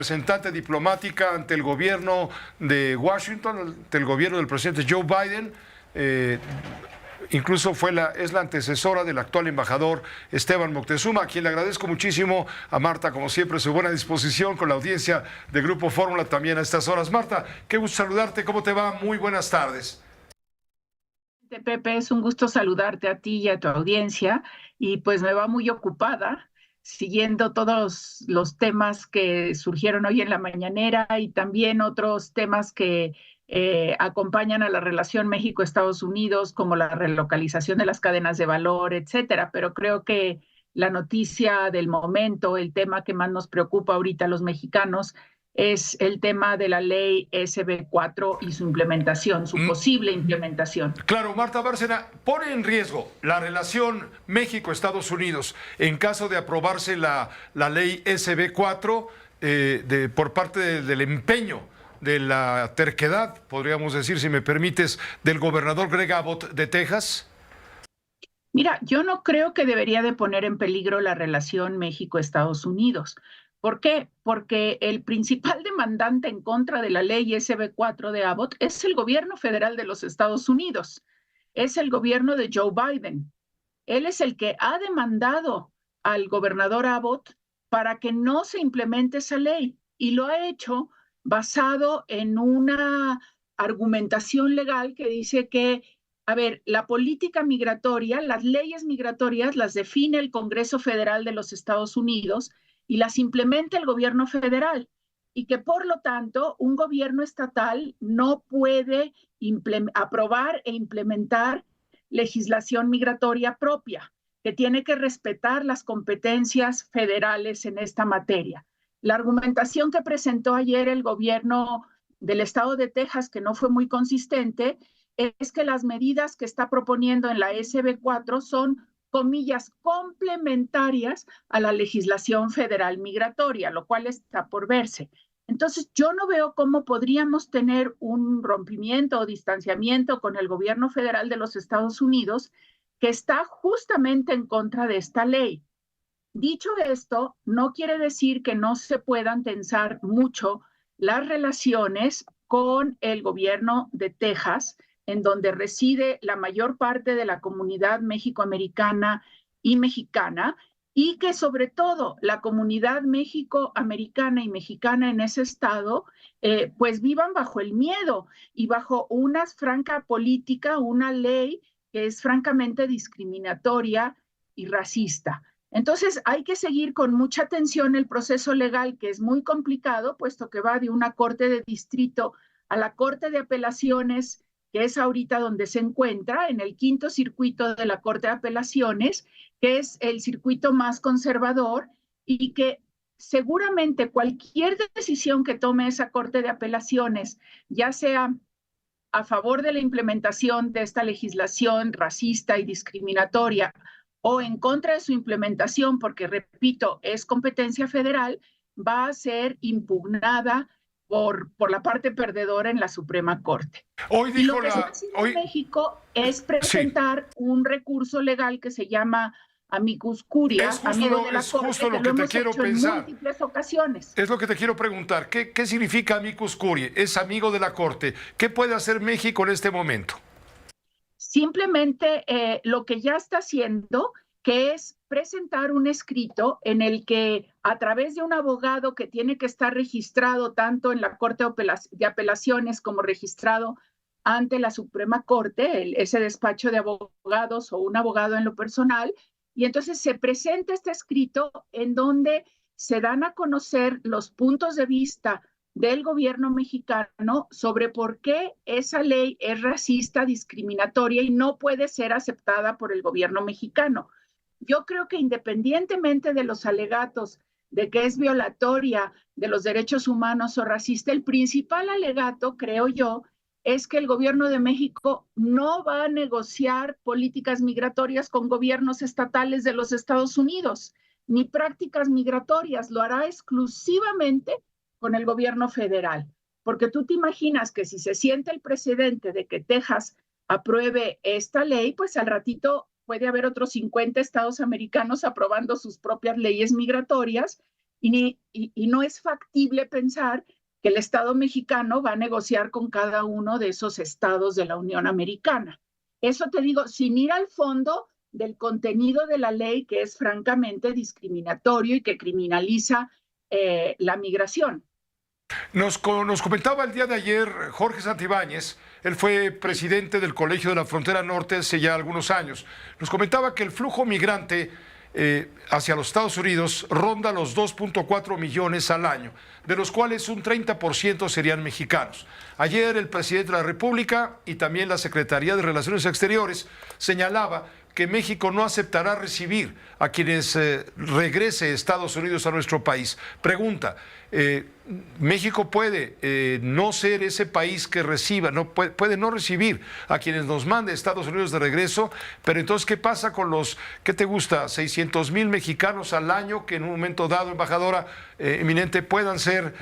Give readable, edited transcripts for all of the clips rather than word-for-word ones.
Representante diplomática ante el gobierno de Washington, ante el gobierno del presidente Joe Biden. Incluso es la antecesora del actual embajador Esteban Moctezuma, a quien le agradezco muchísimo. A Marta, como siempre, su buena disposición con la audiencia de Grupo Fórmula también a estas horas. Marta, qué gusto saludarte, ¿cómo te va? Muy buenas tardes. Pepe, es un gusto saludarte a ti y a tu audiencia, y pues me va muy ocupada siguiendo todos los temas que surgieron hoy en la mañanera y también otros temas que acompañan a la relación México-Estados Unidos, como la relocalización de las cadenas de valor, etcétera. Pero creo que la noticia del momento, el tema que más nos preocupa ahorita a los mexicanos, es el tema de la ley SB4 y su implementación, su posible implementación. Claro, Marta Bárcena, pone en riesgo la relación México-Estados Unidos en caso de aprobarse la ley SB4 por parte del empeño, de la terquedad, podríamos decir, si me permites, del gobernador Greg Abbott de Texas. Mira, yo no creo que debería de poner en peligro la relación México-Estados Unidos. ¿Por qué? Porque el principal demandante en contra de la ley SB4 de Abbott es el gobierno federal de los Estados Unidos, es el gobierno de Joe Biden. Él es el que ha demandado al gobernador Abbott para que no se implemente esa ley, y lo ha hecho basado en una argumentación legal que dice que, a ver, la política migratoria, las leyes migratorias las define el Congreso Federal de los Estados Unidos y las implementa el gobierno federal, y que por lo tanto un gobierno estatal no puede aprobar e implementar legislación migratoria propia, que tiene que respetar las competencias federales en esta materia. La argumentación que presentó ayer el gobierno del estado de Texas, que no fue muy consistente, es que las medidas que está proponiendo en la SB4 son, comillas, complementarias a la legislación federal migratoria, lo cual está por verse. Entonces, yo no veo cómo podríamos tener un rompimiento o distanciamiento con el gobierno federal de los Estados Unidos, que está justamente en contra de esta ley. Dicho esto, no quiere decir que no se puedan tensar mucho las relaciones con el gobierno de Texas, en donde reside la mayor parte de la comunidad mexicoamericana y mexicana, y que sobre todo la comunidad mexicoamericana y mexicana en ese estado, pues vivan bajo el miedo y bajo una franca política, una ley que es francamente discriminatoria y racista. Entonces hay que seguir con mucha atención el proceso legal, que es muy complicado, puesto que va de una corte de distrito a la Corte de Apelaciones, que es ahorita donde se encuentra, en el quinto circuito de la Corte de Apelaciones, que es el circuito más conservador, y que seguramente cualquier decisión que tome esa Corte de Apelaciones, ya sea a favor de la implementación de esta legislación racista y discriminatoria o en contra de su implementación, porque, repito, es competencia federal, va a ser impugnada por la parte perdedora en la Suprema Corte. Hoy Y lo dijo que está haciendo México es presentar un recurso legal que se llama amicus curia, amigo de la Corte, que lo hemos hecho en múltiples ocasiones. Es lo que te quiero preguntar. ¿Qué significa amicus curiae? Es amigo de la Corte. ¿Qué puede hacer México en este momento? Simplemente lo que ya está haciendo, que es presentar un escrito en el que, a través de un abogado que tiene que estar registrado tanto en la Corte de Apelaciones como registrado ante la Suprema Corte, ese despacho de abogados o un abogado en lo personal, y entonces se presenta este escrito en donde se dan a conocer los puntos de vista del gobierno mexicano sobre por qué esa ley es racista, discriminatoria y no puede ser aceptada por el gobierno mexicano. Yo creo que, independientemente de los alegatos de que es violatoria de los derechos humanos o racista, el principal alegato, creo yo, es que el gobierno de México no va a negociar políticas migratorias con gobiernos estatales de los Estados Unidos, ni prácticas migratorias, lo hará exclusivamente con el gobierno federal. Porque tú te imaginas que si se siente el precedente de que Texas apruebe esta ley, pues al ratito puede haber otros 50 estados americanos aprobando sus propias leyes migratorias, y no es factible pensar que el Estado mexicano va a negociar con cada uno de esos estados de la Unión Americana. Eso te digo, sin ir al fondo del contenido de la ley, que es francamente discriminatorio y que criminaliza la migración. Nos comentaba el día de ayer Jorge Santibáñez, él fue presidente del Colegio de la Frontera Norte hace ya algunos años. Nos comentaba que el flujo migrante hacia los Estados Unidos ronda los 2.4 millones al año, de los cuales un 30% serían mexicanos. Ayer el presidente de la República y también la Secretaría de Relaciones Exteriores señalaba que México no aceptará recibir a quienes regrese Estados Unidos a nuestro país. Pregunta, México puede no ser ese país que reciba, puede no recibir a quienes nos mande Estados Unidos de regreso, pero entonces, ¿qué pasa con los, qué te gusta, 600,000 mexicanos al año que en un momento dado, embajadora eminente, puedan ser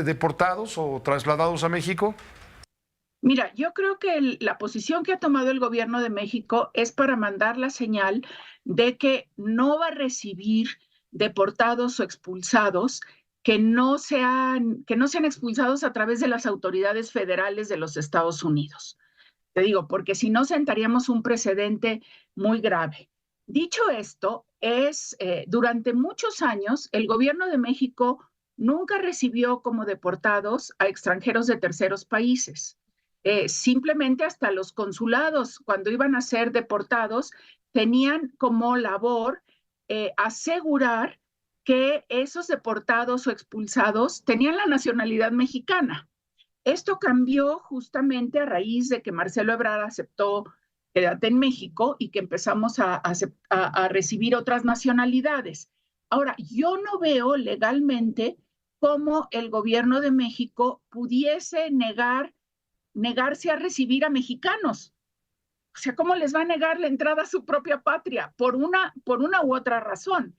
deportados o trasladados a México? Mira, yo creo que la posición que ha tomado el gobierno de México es para mandar la señal de que no va a recibir deportados o expulsados que no sean expulsados a través de las autoridades federales de los Estados Unidos. Te digo, porque si no sentaríamos un precedente muy grave. Dicho esto, durante muchos años el gobierno de México nunca recibió como deportados a extranjeros de terceros países. Simplemente hasta los consulados, cuando iban a ser deportados, tenían como labor asegurar que esos deportados o expulsados tenían la nacionalidad mexicana. Esto cambió justamente a raíz de que Marcelo Ebrard aceptó quédate en México y que empezamos a recibir otras nacionalidades. Ahora, yo no veo legalmente cómo el gobierno de México pudiese negarse a recibir a mexicanos. O sea, ¿cómo les va a negar la entrada a su propia patria? Por una u otra razón.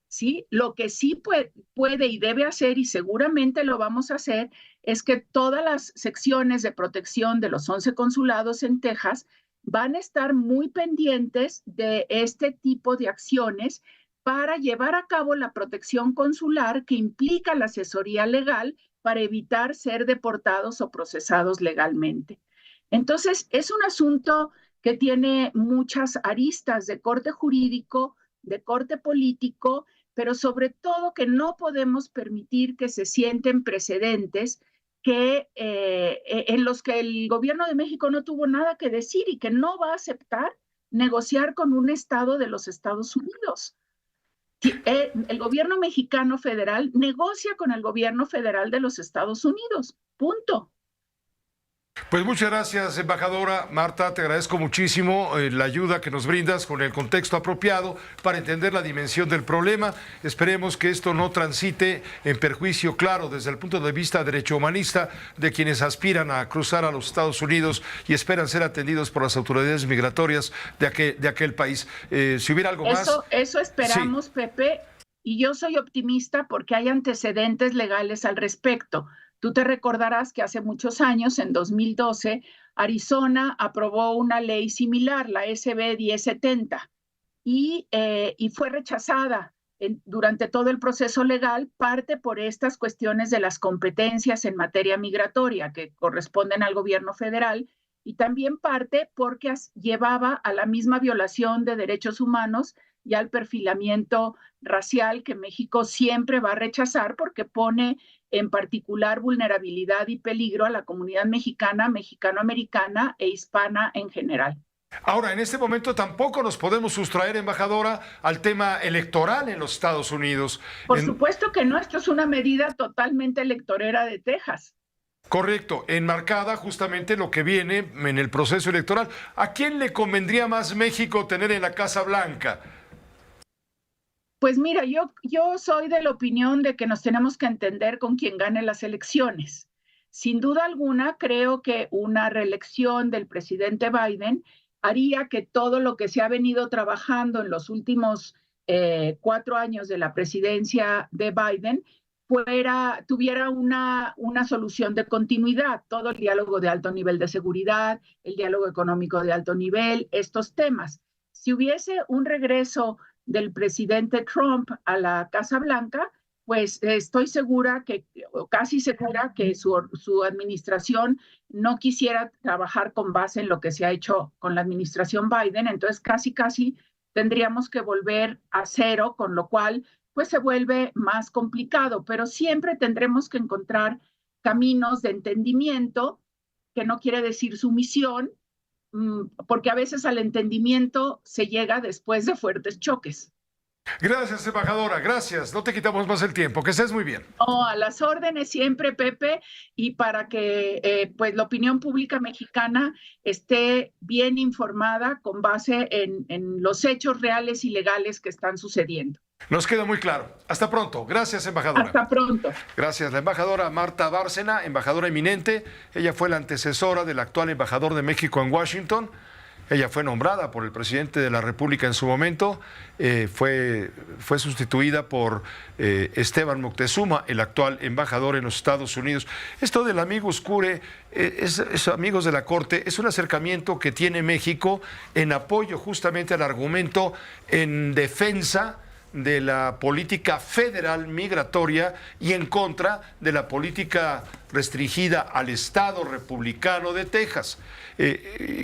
¿Sí? Lo que sí puede y debe hacer, y seguramente lo vamos a hacer, es que todas las secciones de protección de los 11 consulados en Texas van a estar muy pendientes de este tipo de acciones para llevar a cabo la protección consular que implica la asesoría legal para evitar ser deportados o procesados legalmente. Entonces, es un asunto que tiene muchas aristas de corte jurídico, de corte político, pero sobre todo que no podemos permitir que se sienten precedentes en los que el gobierno de México no tuvo nada que decir y que no va a aceptar negociar con un estado de los Estados Unidos. El gobierno mexicano federal negocia con el gobierno federal de los Estados Unidos. Punto. Pues muchas gracias, embajadora Marta, te agradezco muchísimo la ayuda que nos brindas con el contexto apropiado para entender la dimensión del problema. Esperemos que esto no transite en perjuicio claro desde el punto de vista derecho humanista de quienes aspiran a cruzar a los Estados Unidos y esperan ser atendidos por las autoridades migratorias de aquel país. Si hubiera algo más... Eso esperamos, sí. Pepe, y yo soy optimista porque hay antecedentes legales al respecto. Tú te recordarás que hace muchos años, en 2012, Arizona aprobó una ley similar, la SB 1070, y fue rechazada durante todo el proceso legal, parte por estas cuestiones de las competencias en materia migratoria que corresponden al gobierno federal, y también parte porque llevaba a la misma violación de derechos humanos y al perfilamiento racial que México siempre va a rechazar porque pone en particular vulnerabilidad y peligro a la comunidad mexicana, mexicanoamericana e hispana en general. Ahora, en este momento tampoco nos podemos sustraer, embajadora, al tema electoral en los Estados Unidos. Por supuesto que no, esto es una medida totalmente electorera de Texas. Correcto, enmarcada justamente lo que viene en el proceso electoral. ¿A quién le convendría más México tener en la Casa Blanca? Pues mira, yo soy de la opinión de que nos tenemos que entender con quien gane las elecciones. Sin duda alguna, creo que una reelección del presidente Biden haría que todo lo que se ha venido trabajando en los últimos 4 años de la presidencia de Biden tuviera una solución de continuidad, todo el diálogo de alto nivel de seguridad, el diálogo económico de alto nivel, estos temas. Si hubiese un regreso del presidente Trump a la Casa Blanca, pues estoy segura o casi segura que su administración no quisiera trabajar con base en lo que se ha hecho con la administración Biden, entonces casi tendríamos que volver a cero, con lo cual pues se vuelve más complicado, pero siempre tendremos que encontrar caminos de entendimiento, que no quiere decir sumisión, porque a veces al entendimiento se llega después de fuertes choques. Gracias, embajadora, gracias. No te quitamos más el tiempo, que estés muy bien. No, a las órdenes siempre, Pepe, y para que pues la opinión pública mexicana esté bien informada con base en los hechos reales y legales que están sucediendo. Nos queda muy claro. Hasta pronto. Gracias, embajadora. Hasta pronto. Gracias. La embajadora Marta Bárcena, embajadora eminente. Ella fue la antecesora del actual embajador de México en Washington. Ella fue nombrada por el presidente de la República en su momento. Fue sustituida por Esteban Moctezuma, el actual embajador en los Estados Unidos. Esto del amicus curiae, amigos de la Corte, es un acercamiento que tiene México en apoyo justamente al argumento en defensa de la política federal migratoria y en contra de la política restringida al Estado republicano de Texas.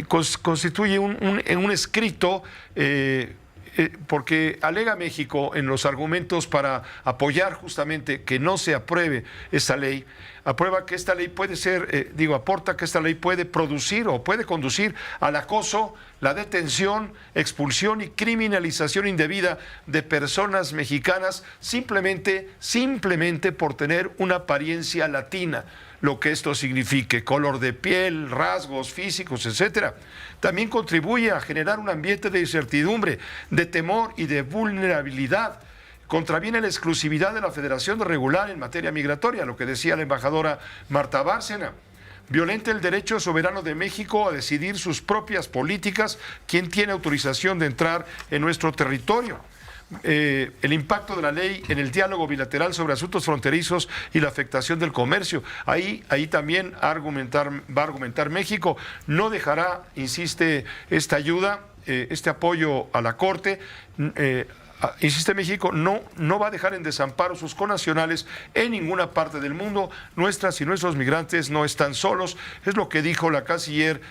Constituye un escrito porque alega México en los argumentos para apoyar justamente que no se apruebe esta ley, aprueba que esta ley puede ser, aporta que esta ley puede producir o puede conducir al acoso, la detención, expulsión y criminalización indebida de personas mexicanas simplemente por tener una apariencia latina, lo que esto signifique, color de piel, rasgos físicos, etcétera. También contribuye a generar un ambiente de incertidumbre, de temor y de vulnerabilidad. Contraviene la exclusividad de la Federación Regular en materia migratoria, lo que decía la embajadora Marta Bárcena. Violenta el derecho soberano de México a decidir sus propias políticas, quién tiene autorización de entrar en nuestro territorio. El impacto de la ley en el diálogo bilateral sobre asuntos fronterizos y la afectación del comercio. Ahí también va a argumentar México. No dejará, insiste, esta ayuda, este apoyo a la Corte. Insiste México, no va a dejar en desamparo sus connacionales en ninguna parte del mundo. Nuestras y nuestros migrantes no están solos. Es lo que dijo la canciller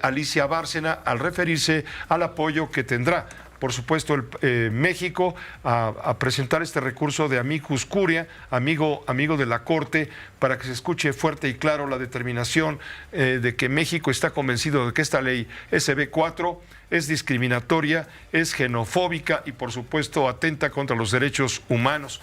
Alicia Bárcena al referirse al apoyo que tendrá, por supuesto, México a presentar este recurso de amicus curiae, amigo de la Corte, para que se escuche fuerte y claro la determinación de que México está convencido de que esta ley SB4 es discriminatoria, es xenofóbica y, por supuesto, atenta contra los derechos humanos.